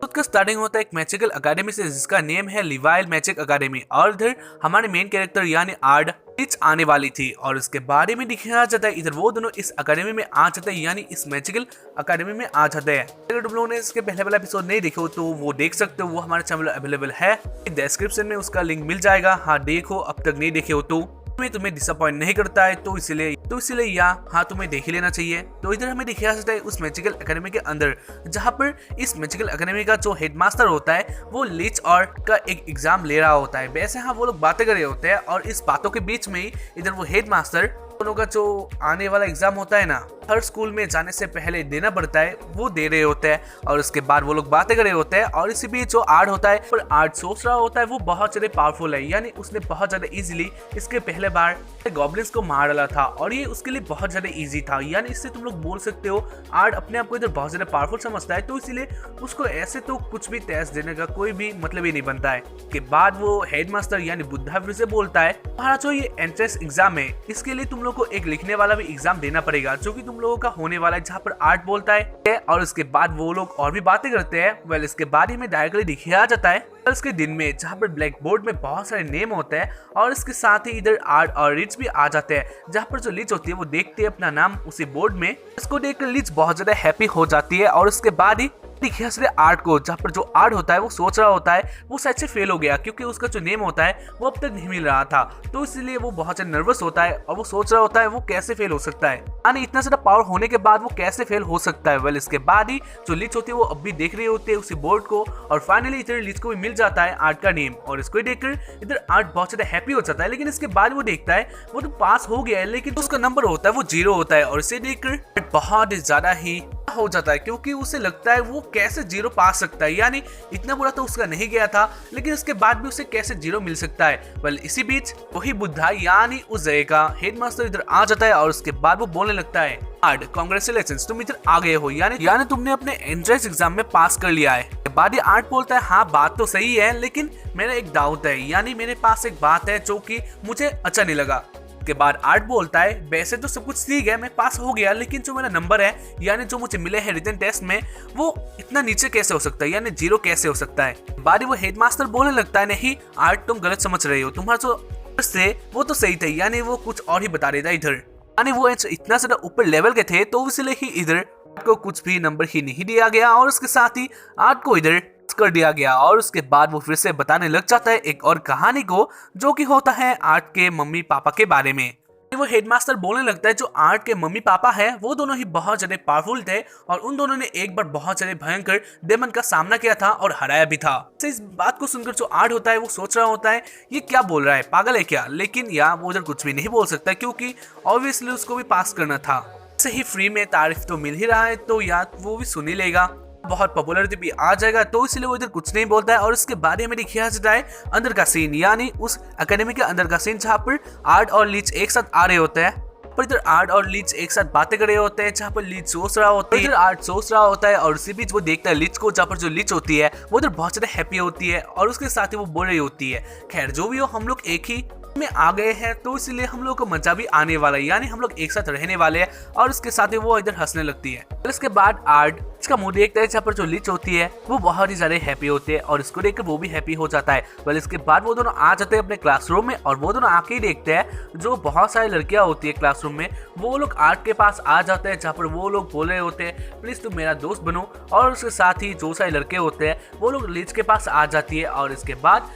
उसका स्टार्टिंग होता है एक मैजिकल अकेडमी से जिसका नेम है लिवाइल मैजिक अकेडमी और इधर हमारे मेन कैरेक्टर यानी आर्ड टीच आने वाली थी और इसके बारे में दिखाया जाता है। इधर वो दोनों इस अकेडमी में आ जाते हैं यानी इस मैजिकल अकेडमी में आ जाते हैं। अगर तुम लोगों ने इसके पहले वाला एपिसोड नहीं देखो तो वो देख सकते हो, वो हमारे चैनल अवेलेबल है, डिस्क्रिप्शन में उसका लिंक मिल जाएगा। हाँ देखो, अब तक नहीं देखे हो तो तुम्हें डिसअपॉइंट नहीं करता है तो इसलिए या हाँ तुम्हें देख ही लेना चाहिए। तो इधर हमें दिखाया जाता है उस मैजिकल एकेडमी के अंदर, जहाँ पर इस मैजिकल एकेडमी का जो हेडमास्टर होता है वो लीच और का एक एग्जाम ले रहा होता है। वैसे हाँ वो लोग बातें कर रहे होते हैं और इस बातों के बीच में ही इधर वो हेडमास्टर दोनों का जो आने वाला एग्जाम होता है ना, हर स्कूल में जाने से पहले देना पड़ता है, वो दे रहे होते हैं और उसके बाद वो लोग बातें कर रहे होते हैं। और इसी बीच जो आर्ट होता है, पर आर्ट सोच रहा होता है वो बहुत ज्यादा पावरफुल है, यानी उसने बहुत ज्यादा इजीली इसके पहले बार गॉब्लिन्स को मार डाला था और ये उसके लिए बहुत ज्यादा इजी था। यानी इससे तुम लोग बोल सकते हो आर्ट अपने आप को इधर बहुत ज्यादा पावरफुल समझता है, तो इसीलिए उसको ऐसे तो कुछ भी टेस्ट देने का कोई भी मतलब ही नहीं बनता है। के बाद वो हेडमास्टर यानी बुद्धा फिर से बोलता है तुम्हारा जो ये एंट्रेंस एग्जाम है इसके लिए तुम लोग को एक लिखने वाला भी एग्जाम देना पड़ेगा जो कि तुम लोगों का होने वाला है, जहाँ पर आर्ट बोलता है। और उसके बाद वो लोग और भी बातें करते हैं। वेल इसके बाद ही हमें डायरेक्टली दिखाया जाता है उसके दिन में, जहाँ पर ब्लैक बोर्ड में बहुत सारे नेम होते हैं और इसके साथ ही इधर आर्ट और रिच भी आ जाते हैं, जहाँ पर जो लिच होती है वो देखती है अपना नाम उसी बोर्ड में। इसको देखकर लिच बहुत ज्यादा हैप्पी हो जाती है और उसके बाद ही दिखाया सिर्फ आर्ट को, जहाँ पर जो आर्ट होता है वो सोच रहा होता है वो शायद से फेल हो गया क्योंकि उसका जो नेम होता है वो अब तक नहीं मिल रहा था, तो इसलिए वो बहुत ज्यादा नर्वस होता है और वो सोच रहा होता है वो कैसे फेल हो सकता है, यानी इतना ज्यादा पावर होने के बाद वो कैसे फेल हो सकता है। वेल इसके बाद ही जो लिच होती है वो अब भी देख रही होती है उसी बोर्ड को और फाइनली इधर लिच को भी मिल जाता है आर्ट का नेम और इसको देखकर इधर आर्ट बहुत ज्यादा हैप्पी हो जाता है। लेकिन इसके बाद वो देखता है वो तो पास हो गया है लेकिन उसका नंबर होता है वो 0 होता है और इसे देखकर बहुत ज्यादा ही हो जाता है क्योंकि उसे लगता है वो कैसे 0 पा सकता है, यानी इतना बुरा तो उसका नहीं गया था लेकिन उसके बाद भी उसे कैसे 0 मिल सकता है। वेल इसी बीच वही बुद्धा यानी उस जगह का हेडमास्टर इधर आ जाता है और उसके बाद वो बोलने लगता है आर्ट कांग्रेचुलेशंस, तुम इधर आ गए हो, यानी तुमने अपने एंट्रेंस एग्जाम में पास कर लिया है। के बाद ही आर्ट बोलता है हाँ बात तो सही है लेकिन मेरा एक डाउट है, यानी मेरे पास एक बात है जो कि मुझे अच्छा नहीं लगा। के बाद आर्ट बोलता है वैसे तो सब कुछ ठीक है, मैं पास हो गया, लेकिन जो मेरा नंबर है यानी जो मुझे मिले हैं रिटन टेस्ट में वो इतना नीचे कैसे हो सकता है, यानी 0 कैसे हो सकता है। बाद वो हेडमास्टर बोलने लगता है नहीं आर्ट तुम गलत समझ रहे हो, तुम्हारा जो से वो तो सही थे, यानी वो कुछ और ही बता देता इधर, यानी वो इतना ज्यादा ऊपर लेवल के थे तो इसलिए ही इधर को कुछ भी नंबर ही नहीं दिया गया और उसके साथ ही आर्ट को इधर कर दिया गया। और उसके बाद वो फिर से बताने लग जाता है एक और कहानी को जो कि होता है आर्ट के मम्मी पापा के बारे में। वो हेडमास्टर बोलने लगता है जो आर्ट के मम्मी पापा हैं वो दोनों ही बहुत ज्यादा पावरफुल थे और उन दोनों ने एक बार बहुत ज्यादा भयंकर डेमन का सामना किया था और हराया भी था। इस बात को सुनकर जो आर्ट होता है वो सोच रहा होता है ये क्या बोल रहा है, पागल है क्या, लेकिन या वो उधर कुछ भी नहीं बोल सकता क्योंकि ऑब्वियसली उसको भी पास करना था। सही फ्री में तारीफ तो मिल ही रहा है तो या वो भी सुन ही लेगा, बहुत पॉपुलरिटी भी आ जाएगा, तो इसलिए वो इधर कुछ नहीं बोलता है। और इसके बाद हमें दिखाया जाता है अंदर का सीन, यानी उस एकेडमी के अंदर का सीन जहाँ पर आर्ट और लीच एक साथ आ रहे होते हैं। पर इधर आर्ट और लीच एक साथ बातें कर रहे होते हैं, जहाँ पर लीच सोच रहा होता है, इधर आर्ट सोच रहा होता है और इसी बीच वो देखता है लीच को, जहाँ पर जो लीच होती है वो इधर बहुत ज्यादा हैप्पी होती है और उसके साथ ही वो बोल रही होती है खैर जो भी हो हम लोग एक ही में आ गए हैं तो इसलिए हम लोग को मजा भी आने वाला है, यानी हम लोग एक साथ रहने वाले हैं। और उसके साथ ही वो इधर हंसने लगती है। फिर इसके बाद आर्ट इसका मुंह देखता है जहाँ पर जो लीच होती है वो बहुत ही ज्यादा हैप्पी होती है और इसको देखकर वो भी हैप्पी हो जाता है। वेल इसके बाद वो दोनों आ जाते हैं अपने क्लासरूम में और वो दोनों आके ही देखते हैं जो बहुत सारी लड़कियां होती है क्लासरूम में, वो लोग आर्ट के पास आ जाते हैं जहाँ पर वो लोग बोल रहे होते हैं प्लीज तुम मेरा दोस्त बनो। और उसके साथ ही जो सारे लड़के होते हैं वो लोग लीच के पास आ जाती है और इसके बाद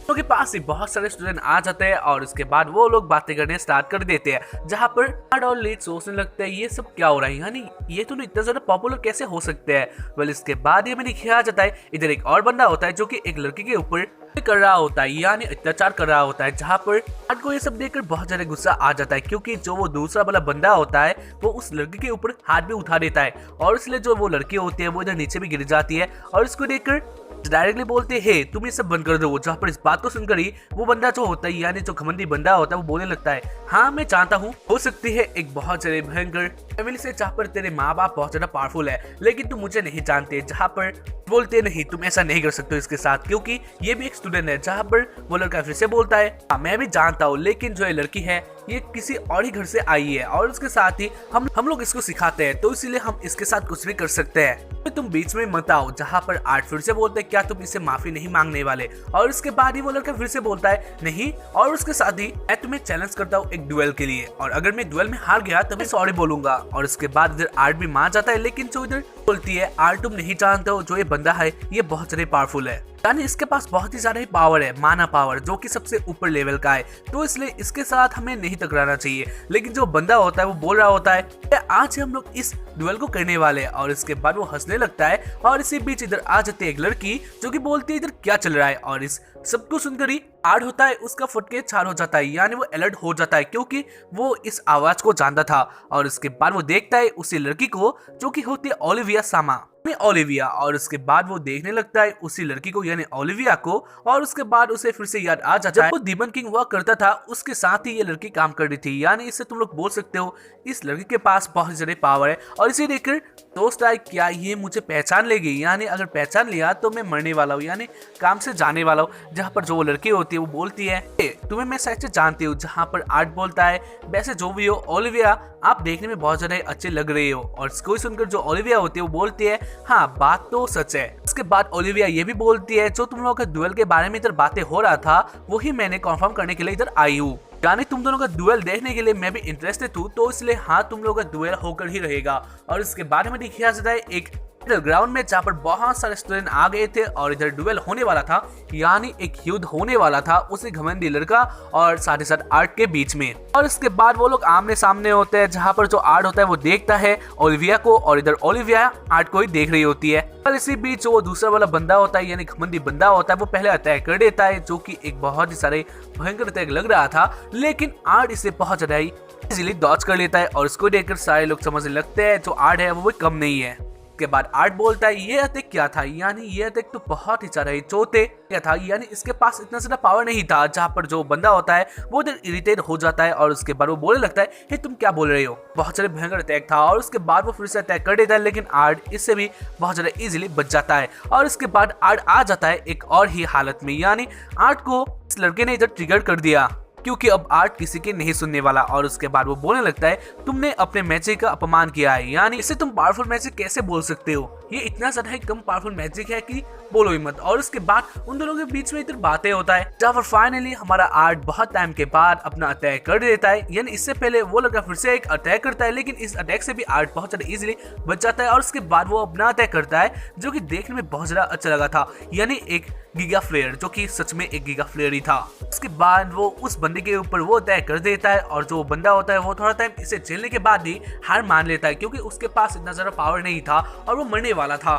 के पास ही बहुत सारे स्टूडेंट आ जाते हैं और इसके बाद वो लोग बातें करने स्टार्ट कर देते हैं, जहाँ पर आर्ट और लीच सोचने लगते हैं ये सब क्या हो रहा है, यानी ये तो इतना ज्यादा पॉपुलर कैसे हो सकते हैं। वेल इसके बाद ये मैंने दिखाया जाता है इधर एक और बंदा होता है जो कि एक लड़की के ऊपर कर रहा होता है, यानी अत्याचार कर रहा होता है, जहाँ पर आर्ट को ये सब देखकर बहुत ज्यादा गुस्सा आ जाता है क्योंकि जो वो दूसरा वाला बंदा होता है वो उस लड़की के ऊपर हाथ भी उठा देता है और इसलिए जो वो लड़की होती है वो इधर नीचे भी गिर जाती है और इसको देखकर डायरेक्टली बोलते हैं तुम ये सब बंद कर दो। जहाँ पर इस बात को सुनकर ही वो बंदा जो होता है यानी जो घमंडी बंदा होता है वो बोलने लगता है हाँ मैं चाहता हूँ हो सकती है एक बहुत ज्यादा भयंकर फैमिली से जहाँ पर तेरे माँ बाप बहुत ज्यादा पावरफुल है लेकिन तुम मुझे नहीं जानते, जहाँ पर बोलते नहीं तुम ऐसा नहीं कर सकते इसके साथ क्योंकि ये भी एक स्टूडेंट है। जहाँ पर वो लड़का फिर से बोलता है हाँ मैं भी जानता हूँ लेकिन जो ये लड़की है ये किसी और ही घर से आई है और उसके साथ ही हम लोग इसको सिखाते हैं, तो इसीलिए हम इसके साथ कुछ भी कर सकते हैं। तुम बीच में मत आओ। जहाँ पर आर्ट फिर से बोलते है क्या तुम इससे माफी नहीं मांगने वाले, और इसके बाद ही वो लड़का फिर से बोलता है नहीं, और उसके साथ ही मैं तुम्हें चैलेंज करता हूँ एक डुएल के लिए, और अगर मैं डुएल में हार गया तो मैं सॉरी बोलूंगा। और इसके बाद इधर आर्ट भी मान जाता है, लेकिन जो इधर बोलती है आर्ट तुम नहीं जानते हो जो ये बंदा है ये बहुत ज्यादा पावरफुल है, यानी इसके पास बहुत ही ज्यादा पावर है, माना पावर, जो कि सबसे ऊपर लेवल का है, तो इसलिए इसके साथ हमें नहीं टकराना चाहिए। लेकिन जो बंदा होता है वो बोल रहा होता है आज हम लोग इस डुएल को करने वाले हैं, और इसके बाद वो हंसने लगता है। और इसी बीच इधर आ जाती है एक लड़की जो कि बोलती है इधर क्या चल रहा है, और इस सबको सुनकर ही आर्ट होता है उसका फुट के चार हो जाता है, यानी वो अलर्ट हो जाता है क्योंकि वो इस आवाज को जानता था। और इसके बाद वो देखता है उसी लड़की को जो कि होती है ओलिविया सामा, ओलिविया, और उसके बाद वो देखने लगता है उसी लड़की को यानी ओलिविया को, और उसके बाद उसे फिर से याद आ जाता है वो डीमन किंग हुआ करता था उसके साथ ही ये लड़की काम कर रही थी, यानी इससे तुम लोग बोल सकते हो इस लड़की के पास बहुत ज्यादा पावर है। और इसे देखकर दोस्त आए क्या ये मुझे पहचान लेगी, यानी अगर पहचान लिया तो मैं मरने वाला हूँ, यानी काम से जाने वाला हूँ। जहाँ पर जो वो लड़की होती है वो बोलती है तुम्हें मैं सच से जानती हूँ। जहाँ पर आर्ट बोलता है वैसे जो भी हो ओलिविया आप देखने में बहुत ज्यादा अच्छे लग रहे हो, और इसको सुनकर जो ओलिविया होती है वो बोलती है हाँ बात तो सच है। उसके बाद ओलिविया ये भी बोलती है जो तुम लोगों का डुएल के बारे में इधर बातें हो रहा था वही मैंने कंफर्म करने के लिए इधर आई हूँ, यानी तुम दोनों का डुएल देखने के लिए मैं भी इंटरेस्टेड हूँ, तो इसलिए हाँ तुम लोगों का डुएल होकर ही रहेगा। और इसके बाद हमें दिखाया जाता है एक ग्राउंड में जहाँ पर बहुत सारे स्टूडेंट आ गए थे और इधर डुएल होने वाला था, यानी एक युद्ध होने वाला था उसी घमंडी लड़का और साथ ही साथ आर्ट के बीच में। और इसके बाद वो लोग आमने सामने होते हैं, जहाँ पर जो आर्ट होता है वो देखता है ओलिविया को, और इधर ओलिविया आर्ट को ही देख रही होती है। और इसी बीच वो दूसरा वाला बंदा होता है यानी घमंडी बंदा होता है वो पहले अटैक कर देता है, जो कि एक बहुत ही सारे भयंकर अटैक लग रहा था, लेकिन आर्ट इसे बहुत ज्यादा इजीली डॉज कर लेता है। और इसको देखकर सारे लोग समझने लगते हैं जो आर्ट है वो भी कम नहीं है। के बाद आर्ट बोलता है ये अटैक क्या था, यानी ये अटैक तो बहुत ही ज्यादा चौथे क्या था, यानी इसके पास इतना ज्यादा पावर नहीं था। जहाँ पर जो बंदा होता है वो इरिटेट हो जाता है, और उसके बाद वो बोलने लगता है हे तुम क्या बोल रहे हो, बहुत सारे भयंकर अटैक था। और उसके बाद वो फिर से अटैक कर देता है, लेकिन आर्ट इससे भी बहुत ज्यादा इजीली बच जाता है। और इसके बाद आर्ट आ जाता है एक और ही हालत में, यानी आर्ट को इस लड़के ने इधर ट्रिगर कर दिया क्योंकि अब आर्ट किसी की नहीं सुनने वाला। और उसके बाद वो बोलने लगता है तुमने अपने मैजिक का अपमान किया है, यानी इसे तुम पावरफुल मैजिक कैसे बोल सकते हो, ये इतना ज्यादा ही कम पावरफुल मैजिक है कि बोलो ही मत। और उसके बाद उन दोनों के बीच में इधर बातें होता है, जहाँ पर फाइनली हमारा आर्ट बहुत टाइम के बाद अपना अटैक कर देता है, यानी इससे पहले वो लड़का फिर से एक अटैक करता है, लेकिन इस अटैक से भी आर्ट बहुत ज्यादा इजीली बच जाता है। और उसके बाद वो अपना अटैक करता है जो कि देखने में बहुत ज्यादा अच्छा लगा था, यानी एक गीगा फ्लेयर, जो कि सच में एक गीगा फ्लेयर ही था। उसके बाद वो उस बंदे के ऊपर वो अटैक कर देता है, और जो बंदा होता है वो थोड़ा टाइम इसे झेलने के बाद ही हार मान लेता है, क्योंकि उसके पास इतना ज्यादा पावर नहीं था और वो मरने वाला था,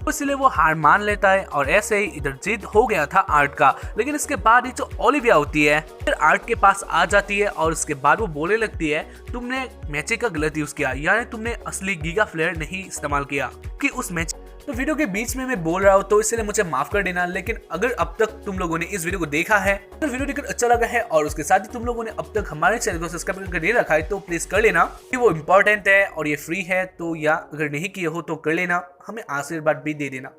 इसलिए वो हार मान लेता है। और ऐसे ही इधर जीत हो गया था आर्ट का। लेकिन इसके बाद ही जो ओलिविया होती है फिर आर्ट के पास आ जाती है, और उसके बाद वो बोलने लगती है तुमने मैजिक का गलत यूज किया, यानी तुमने असली गीगा फ्लेयर नहीं इस्तेमाल किया कि उस मैच। तो वीडियो के बीच में मैं बोल रहा हूँ तो इसलिए मुझे माफ कर देना, लेकिन अगर अब तक तुम लोगों ने इस वीडियो को देखा है, अगर वीडियो देखकर अच्छा लगा है और उसके साथ ही तुम लोगों ने अब तक हमारे चैनल को सब्सक्राइब करके नहीं रखा है तो प्लीज कर लेना, कि वो इम्पोर्टेंट है और ये फ्री है, तो या अगर नहीं किए हो तो कर लेना, हमें आशीर्वाद भी दे देना।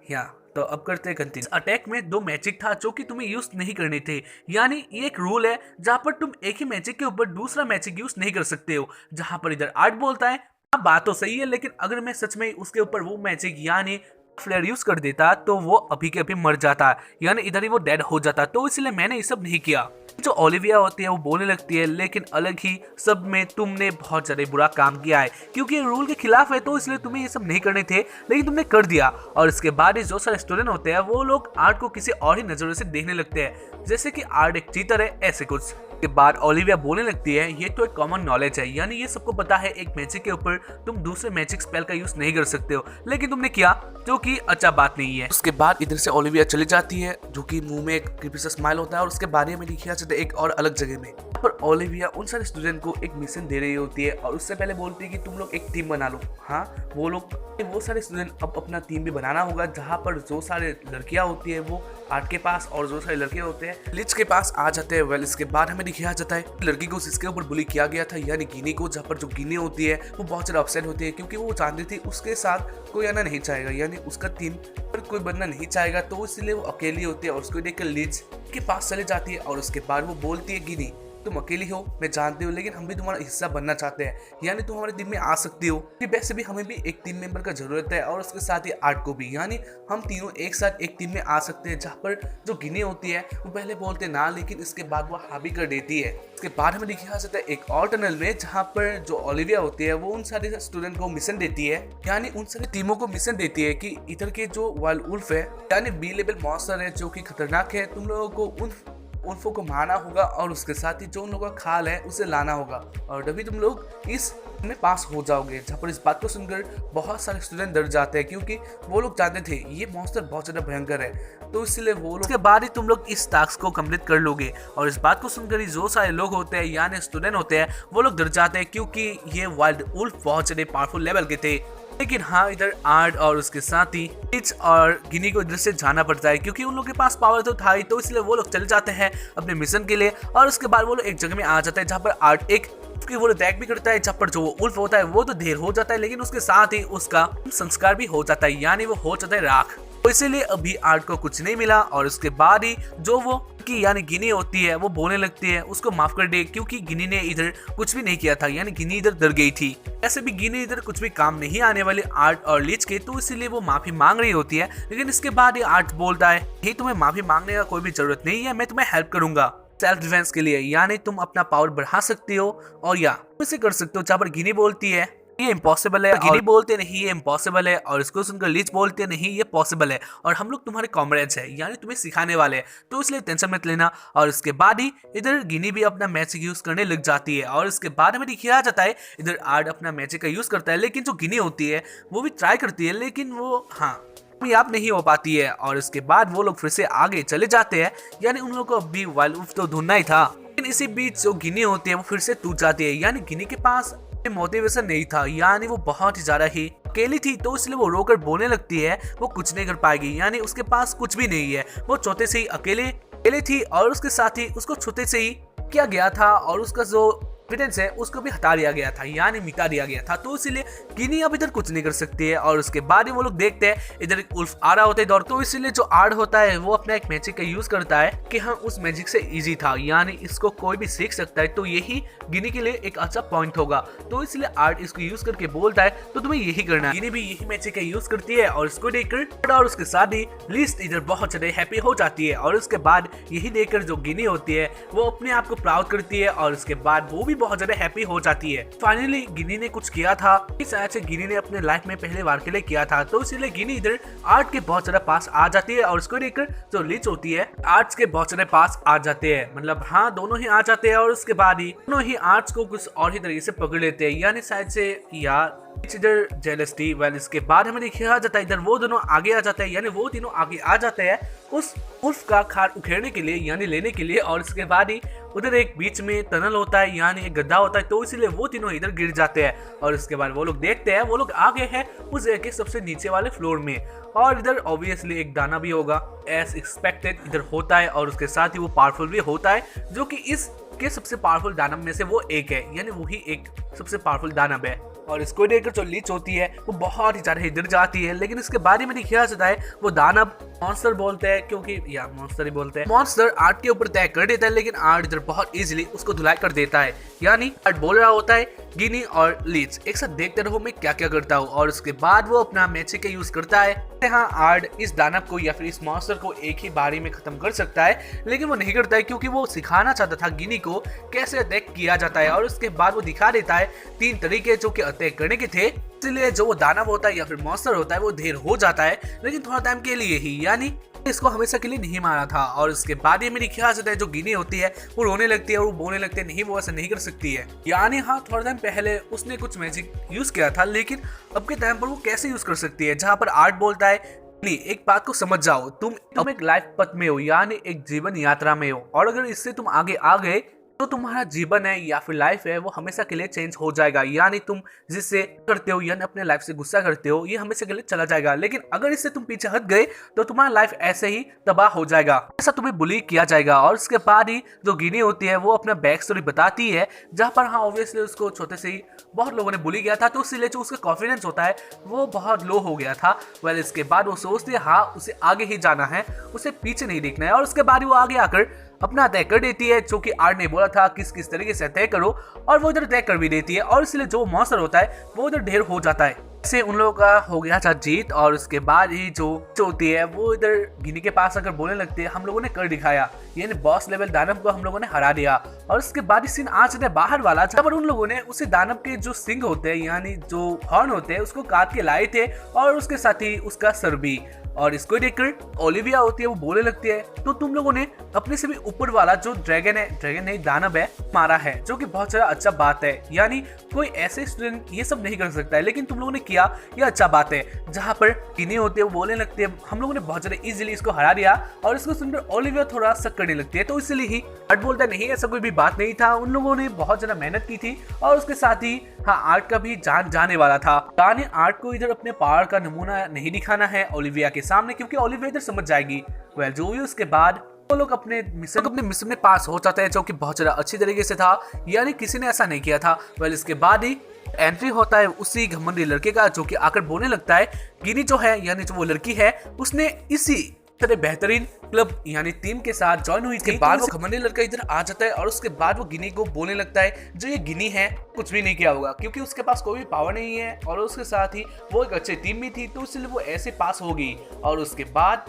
या तो अब करते हैं कंटिन्यू। अटैक में दो मैजिक था जो कि तुम्हें यूज नहीं करने थे, यानी ये एक रूल है जहाँ पर तुम एक ही मैजिक के ऊपर दूसरा मैजिक यूज नहीं कर सकते हो। जहाँ पर इधर आर्ट बोलता है अब बात तो सही है, लेकिन अगर मैं सच में उसके ऊपर वो मैजिक यानी फ्लेयर यूज कर देता तो वो अभी के अभी मर जाता, यानी इधर ही वो डेड हो जाता, तो इसलिए मैंने ये सब नहीं किया। जो ओलिविया होती है वो बोलने लगती है लेकिन अलग ही सब में तुमने बहुत ज्यादा बुरा काम किया है, क्योंकि ये रूल के खिलाफ है, तो इसलिए तुम्हें ये सब नहीं करने थे, लेकिन तुमने कर दिया। और इसके बाद जो सारे स्टूडेंट होते हैं वो लोग आर्ट को किसी और ही नजरों से देखने लगते हैं, जैसे कि आर्ट एक चीटर है, ऐसे कुछ। के बाद ओलिविया बोलने लगती है ये तो एक कॉमन नॉलेज है, यानी ये सबको पता है एक मैजिक के ऊपर तुम दूसरे मैजिक स्पेल का यूज नहीं कर सकते हो, लेकिन तुमने किया, जो कि अच्छा बात नहीं है। उसके बाद इधर से ओलिविया चली जाती है, जो कि मुंह में एक क्रीपी सा स्माइल होता है, और उसके बारे में लिखा जाता है एक और अलग जगह में। पर ओलिविया उन सारे स्टूडेंट को एक मिशन दे रही होती है, और उससे पहले बोलती है कि तुम लोग एक टीम बना लो। हाँ, वो सारे स्टूडेंट अब अपना टीम भी बनाना होगा, जहाँ पर जो सारे लड़कियां होती है वो आर्ट के पास और जो सारे लड़के होते हैं लिच के पास आ जाते हैं। वेल, इसके बाद हमें दिखाया जाता है लड़की को जिसके ऊपर बुली किया गया था, यानी गिनी को, जहाँ पर जो गिनी होती है वो बहुत ज्यादा अपसेट होती है, क्योंकि वो जानती थी उसके साथ कोई आना नहीं चाहेगा, यानी उसका टीम पर कोई बनना नहीं चाहेगा, तो इसलिए वो अकेली होती है। और उसको देखकर लिच के पास चले जाती है, और उसके बाद वो बोलती है गिनी तुम अकेली हो मैं जानती हूँ, लेकिन हम भी तुम्हारा हिस्सा बनना चाहते हैं, यानी तुम हमारे टीम में आ सकती हो। वैसे भी हमें भी एक टीम मेंबर का जरूरत है और उसके साथ ही आर्ट को भी, यानी हम तीनों एक साथ एक टीम में आ सकते हैं। जहाँ पर जो गिनी होती है वो पहले बोलते ना, लेकिन इसके बाद वो हाँ भी कर देती है। इसके बाद हमें दिखाया जाता है एक और टनल में, जहाँ पर जो ओलिविया होती है वो उन सारे स्टूडेंट को मिशन देती है, यानी उन सारी टीमों को मिशन देती है कि इधर के जो वाइल्ड वुल्फ है यानी बी लेवल मॉन्स्टर है जो कि खतरनाक है, तुम लोगों को उन उल्फों को मारना होगा और उसके साथ ही जो उन लोगों का खाल है उसे लाना होगा, और तभी तुम लोग इस में पास हो जाओगे। जहाँ पर इस बात को सुनकर बहुत सारे स्टूडेंट डर जाते हैं, क्योंकि वो लोग जानते थे ये मॉन्स्टर बहुत ज़्यादा भयंकर है, तो इसलिए वो लोग, उसके बाद ही तुम लोग इस टास्क को कंप्लीट कर लोगे। और इस बात को सुनकर ही जो सारे लोग होते हैं यानी स्टूडेंट होते हैं वो लोग डर जाते हैं, क्योंकि ये वाइल्ड वुल्फ बहुत ज़्यादा पावरफुल लेवल के थे। लेकिन हाँ, इधर आर्ट और उसके साथ ही लीच और गिनी को इधर से जाना पड़ता है, क्योंकि उन लोगों के पास पावर तो था ही, तो इसलिए वो लोग चले जाते हैं अपने मिशन के लिए। और उसके बाद वो लोग एक जगह में आ जाते हैं जहाँ पर आर्ट एक वो अटैक भी करता है, जहाँ पर जो वो उल्फ होता है वो तो ढेर हो जाता है, लेकिन उसके साथ ही उसका संस्कार भी हो जाता है, यानी वो हो जाता है राख। तो इसीलिए अभी आर्ट को कुछ नहीं मिला। और उसके बाद ही जो वो की यानी गिनी होती है वो बोलने लगती है उसको माफ कर दे, क्योंकि गिनी ने इधर कुछ भी नहीं किया था, यानी गिनी इधर डर गई थी। ऐसे भी गिनी इधर कुछ भी काम नहीं आने वाली आर्ट और लीच के, तो इसीलिए वो माफी मांग रही होती है। लेकिन इसके बाद ही आर्ट बोलता है ही तुम्हें माफी मांगने का कोई भी जरूरत नहीं है, मैं तुम्हें हेल्प करूंगा सेल्फ डिफेंस के लिए, यानी तुम अपना पावर बढ़ा सकती हो और या इसे कर सकते हो। जहाँ पर गिनी बोलती है ये इम्पॉसिबल है, गिनी बोलते नहीं ये इम्पॉसिबल है, और इसको सुनकर लीच बोलते नहीं ये पॉसिबल है, और हम लोग तुम्हारे कॉमरेड्स हैं, यानी तुम्हें सिखाने वाले हैं, तो इसलिए टेंशन मत लेना। और इसके बाद ही इधर गिनी भी अपना मैजिक यूज करने लग जाती है। और इसके बाद हमें दिखाया जाता है इधर आर्ट अपना मैजिक का यूज करता है, लेकिन जो गिनी होती है वो भी ट्राई करती है, लेकिन वो कामयाब नहीं हो पाती है। और इसके बाद वो लोग फिर से आगे चले जाते हैं, यानी उन लोगों को अभी वाइल्ड वुल्फ तो ढूंढना ही था। लेकिन इसी बीच जो गिनी होती है वो फिर से टूट जाती है, यानी गिनी के पास मोटिवेशन नहीं था, यानी वो बहुत ही ज्यादा ही अकेली थी, तो इसलिए वो रोकर बोलने लगती है वो कुछ नहीं कर पाएगी, यानी उसके पास कुछ भी नहीं है, वो छोटे से ही अकेले थी, और उसके साथ ही उसको छोटे से ही किया गया था, और उसका जो कॉन्फिडेंस है उसको भी हटा दिया गया था, यानी मिटा दिया गया था, तो इसीलिए गिनी अब इधर कुछ नहीं कर सकती है। और उसके बाद ही वो लोग देखते हैं इधर एक उल्फ आ रहा होता है दौड़, तो इसीलिए जो आर्ट होता है वो अपना एक मैजिक का यूज करता है कि हाँ उस मैजिक से इजी था, यानी इसको कोई भी सीख सकता है, तो यही गिनी के लिए एक अच्छा पॉइंट होगा, तो इसलिए आर्ट इसको यूज करके बोलता है तो तुम्हें यही करना है। गिनी भी यही मैजिक का यूज करती है, और इसको देखकर और उसके साथ ही लिस्ट इधर बहुत ज्यादा हैप्पी हो जाती है। और उसके बाद यही देखकर जो गिनी होती है वो अपने आप को प्राउड करती है, और उसके बाद वो भी बहुत ज्यादा हैप्पी हो जाती है। फाइनली गिनी ने कुछ किया था, शायद से गिनी ने अपने लाइफ में पहले बार के लिए किया था, तो इसीलिए गिनी इधर आर्ट के बहुत ज्यादा पास आ जाती है। और उसको देखकर जो लीच होती है आर्ट्स के बहुत ज्यादा पास आ जाते हैं, मतलब हाँ दोनों ही आ जाते हैं। और उसके बाद ही दोनों ही आर्ट्स को कुछ और ही तरीके से पकड़ लेते हैं, यानी शायद से यार इधर जेलस्टी। वेल इसके बाद हमें देखा जाता है इधर वो दोनों आगे आ जाते हैं, यानी वो तीनों आगे आ जाते हैं उस उल्फ का खार उखेड़ने के लिए, यानी लेने के लिए। और इसके बाद ही उधर एक बीच में टनल होता है, यानी एक गड्ढा होता है, तो इसीलिए वो तीनों इधर गिर जाते हैं। और इसके बाद वो लोग देखते हैं वो लोग आ गए हैं उस जगह के सबसे नीचे वाले फ्लोर में, और इधर ऑब्वियसली एक दाना भी होगा एज एक्सपेक्टेड इधर होता है, और उसके साथ ही वो पावरफुल भी होता है, जो कि इस के सबसे पावरफुल दानव में से वो एक है, यानी वही एक सबसे पावरफुल दानव है। और इसको देखकर जो लीच होती है वो बहुत ही ज्यादा इधर जाती है, लेकिन इसके बारे में दिखाया जाता है वो दानव मॉन्स्टर बोलते हैं, क्योंकि या मॉन्स्टर ही बोलते हैं। मॉन्स्टर आर्ट के ऊपर तय कर देता है, लेकिन आर्ट इधर बहुत इजीली उसको धुलाई कर देता है, यानी आर्ट बोल रहा होता है गिनी और लीच एक साथ देखते रहो मैं क्या क्या करता हूँ। और उसके बाद वो अपना मैजिक का यूज करता है। हाँ आर्ट इस दानव को या फिर इस मॉन्स्टर को एक ही बारी में खत्म कर सकता है, लेकिन वो नहीं करता है, क्योंकि वो सिखाना चाहता था गिनी को कैसे अटैक किया जाता है। और उसके बाद वो दिखा देता है 3 तरीके जो कि अटैक करने के थे, इसलिए जो वो दानव होता है या फिर मॉन्स्टर होता है वो ढेर हो जाता है, लेकिन थोड़ा टाइम के लिए ही, यानी इसको हमेशा के लिए नहीं मारा था। और उसके बाद ये मेरी ख्याल जाता है जो गिनी होती है वो रोने लगती है और वो बोलने लगती है नहीं वो ऐसा नहीं कर सकती है, यानी हाँ थोड़ा टाइम पहले उसने कुछ मैजिक यूज किया था, लेकिन अब के टाइम पर वो कैसे यूज कर सकती है। जहाँ पर आर्ट बोलता है एक बात को समझ जाओ, तुम एक लाइफ पथ में हो, यानी एक जीवन यात्रा में हो, और अगर इससे तुम आगे आ गए तो तुम्हारा जीवन है या फिर लाइफ है वो हमेशा के लिए चेंज हो जाएगा, यानी तुम जिससे करते हो यानी अपने लाइफ से गुस्सा करते हो ये हमेशा के लिए चला जाएगा, लेकिन अगर इससे तुम पीछे हट गए तो तुम्हारा लाइफ ऐसे ही तबाह हो जाएगा, ऐसा तुम्हें बुली किया जाएगा। और उसके बाद ही जो गिनी होती है वो अपना बैक स्टोरी बताती है, जहाँ पर हाँ ऑब्वियसली उसको छोटे से ही बहुत लोगों ने बुली किया था, तो इसलिए जो उसका कॉन्फिडेंस होता है वो बहुत लो हो गया था। वेल इसके बाद वो सोचती है हाँ उसे आगे ही जाना है, उसे पीछे नहीं देखना है। और उसके बाद वो आगे आकर अपना तय कर देती है, जो कि आर्ड ने बोला था किस किस तरीके से तय करो, और वो इधर तय कर भी देती है, और इसलिए जो मॉन्स्टर होता है वो इधर ढेर हो जाता है। से उन लोगों का हो गया था जीत, और उसके बाद ही जो होती है वो इधर गिनी के पास अगर बोलने लगती है हम लोगों ने कर दिखाया, यानी बॉस लेवल दानव को हम लोगों ने हरा दिया। और उसके बाद ही सीन आ जाता है बाहर वाला, जहाँ पर उन लोगों ने उसे दानव के जो सिंग होते हैं यानी जो हॉर्न होते हैं उसको काट के लाए थे, और उसके साथ ही उसका सर भी। और इसको देखकर ओलिविया होती है वो बोलने लगती है तो तुम लोगों ने अपने से भी ऊपर वाला जो ड्रैगन नहीं दानव है मारा है, जो कि बहुत ज्यादा अच्छा बात है, यानी कोई ऐसे स्टूडेंट ये सब नहीं कर सकता है, लेकिन तुम लोगों ने किया ये अच्छा बात है। जहाँ पर गिनी होती है वो बोलने लगती है हम लोगों ने बहुत ज्यादा इजीली इसको हरा दिया, और इसको सुनकर ओलिविया थोड़ा शक करने लगती है, तो इसलिए ही आर्ट बोलता नहीं ऐसा कोई भी बात नहीं था, उन लोगों ने बहुत ज्यादा मेहनत की थी, और उसके साथ ही हाँ आर्ट का भी जान जाने वाला था। ने आर्ट को इधर अपने पावर का नमूना नहीं दिखाना है ओलिविया के सामने, क्योंकि ओलिविया इधर समझ जाएगी। वेल जो भी उसके बाद वो लोग अपने मिशन में पास हो जाते हैं, जो कि बहुत ज्यादा अच्छी तरीके से था, यानी किसी ने ऐसा नहीं किया था। वेल इसके बाद ही एंट्री होता है उसी घमंडी लड़के का, जो कि आकर बोलने लगता है गिनी जो है यानी जो वो लड़की है उसने इसी तरह बेहतरीन क्लब यानी टीम के साथ ज्वाइन हुई थी। बाद वो घमंडी लड़का इधर आ जाता है, और उसके बाद वो गिनी को बोलने लगता है जो ये गिनी है कुछ भी नहीं किया होगा, क्योंकि उसके पास कोई भी पावर नहीं है, और उसके साथ ही वो एक अच्छी टीम भी थी, तो इसलिए वो ऐसे पास होगी। और उसके बाद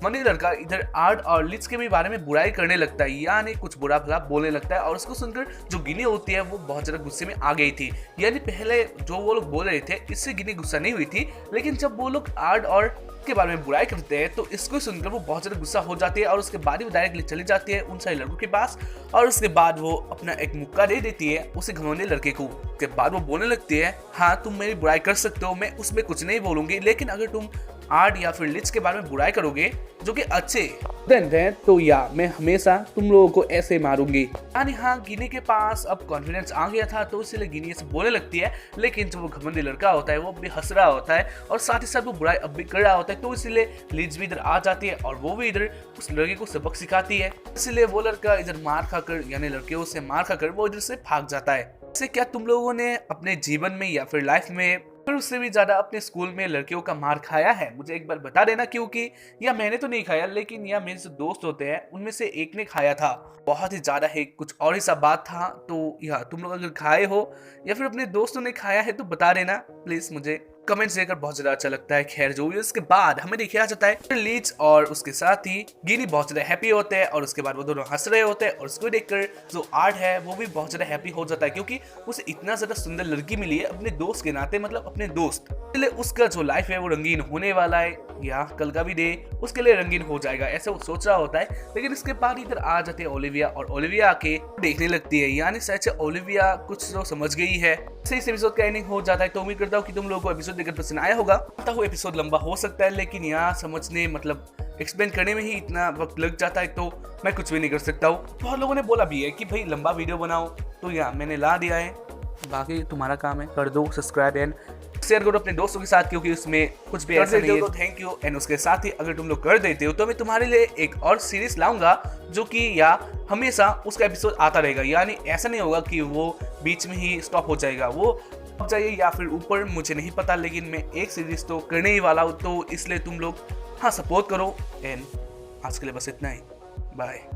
मनी लड़का इधर आर्ट और लिच के भी बारे में बुराई करने लगता है, यानी कुछ बुरा भला बोलने लगता है, और उसको सुनकर जो गिनी होती है वो बहुत ज्यादा गुस्से में आ गई थी। यानी पहले जो वो लोग बोल रहे थे इससे गिनी गुस्सा नहीं हुई थी, लेकिन जब वो लोग आर्ट और के बारे में बुराई करते हैं तो इसको सुनकर वो बहुत ज्यादा गुस्सा हो जाती है, और उसके बाद वो डायरेक्टली चली जाती है उन सारे लड़कों के पास, और उसके बाद वो अपना एक मुक्का दे देती है उसे घमंडी लड़के को। उसके बाद वो बोलने लगती है हाँ तुम मेरी बुराई कर सकते हो, मैं उसमें कुछ नहीं बोलूंगी, लेकिन अगर तुम आर्ट या फिर लिच के बारे में बुराई करोगे जो कि अच्छे स्टूडेंट हैं, तो या मैं हमेशा तुम लोगों को ऐसे मारूंगी। यानी हाँ गिनी के पास अब कॉन्फिडेंस आ गया था, तो इसलिए गिनी ऐसे बोलने लगती है, लेकिन जो वो घमंडी लड़का होता है वो भी हंस रहा होता है, और साथ ही साथ वो बुराई अब भी कर रहा होता है, तो इसलिए लिच भी इधर आ जाती है, और वो भी इधर उस लड़के को सबक सिखाती है। इसलिए वो लड़का इधर मार खाकर यानी लड़कियों से मार खाकर वो इधर से भाग जाता है। इससे क्या तुम लोगों ने अपने जीवन में या फिर लाइफ में फिर उससे भी ज्यादा अपने स्कूल में लड़कियों का मार खाया है? मुझे एक बार बता देना, क्योंकि या मैंने तो नहीं खाया, लेकिन या मेरे जो दोस्त होते हैं उनमें से एक ने खाया था। बहुत ही ज्यादा है, कुछ और ही सा बात था, तो या तुम लोग अगर खाए हो या फिर अपने दोस्तों ने खाया है तो बता देना प्लीज, मुझे कमेंट्स देकर बहुत ज्यादा अच्छा लगता है। खैर जो भी उसके बाद हमें देखा जाता है लीच और उसके साथ ही गिनी बहुत ज्यादा हैप्पी होते हैं, और उसके बाद वो दोनों हंस रहे होते हैं, और उसको देखकर जो आर्ट है वो भी बहुत ज्यादा हैप्पी हो जाता है, क्योंकि उसे इतना ज्यादा सुंदर लड़की मिली है अपने दोस्त के नाते, मतलब अपने दोस्त, इसलिए उसका जो लाइफ है वो रंगीन होने वाला है, या कल का भी डे उसके लिए रंगीन हो जाएगा ऐसे वो सोच रहा होता है। लेकिन इसके बाद इधर आ जाते हैं ओलिविया, और ओलिविया आके देखने लगती है, यानी सच ओलिविया कुछ तो समझ गई है। इस एपिसोड का एंडिंग हो जाता है, तो उम्मीद करता हूँ कि तुम लोगों को एपिसोड देखकर पसंद आया होगा। पता हो एपिसोड लंबा हो सकता है, लेकिन यहाँ समझने मतलब एक्सप्लेन करने में ही इतना वक्त लग जाता है, तो मैं कुछ भी नहीं कर सकता हूँ। बहुत लोगों ने बोला भी है कि भाई लंबा वीडियो बनाओ, तो यहाँ मैंने ला दिया है, बाकी तुम्हारा काम है, कर दो सब्सक्राइब एंड शेयर करो अपने दोस्तों के साथ, क्योंकि उसमें कुछ भी ऐसा नहीं है। तो थैंक यू। एंड उसके साथ ही अगर तुम लोग कर देते हो तो मैं तुम्हारे लिए एक और सीरीज लाऊंगा, जो कि या हमेशा उसका एपिसोड आता रहेगा, यानी ऐसा नहीं होगा कि वो बीच में ही स्टॉप हो जाएगा, वो जाइए या फिर ऊपर मुझे नहीं पता, लेकिन मैं एक सीरीज तो करने ही वाला हूँ, तो इसलिए तुम लोग हाँ सपोर्ट करो। एंड आज के लिए बस इतना ही, बाय।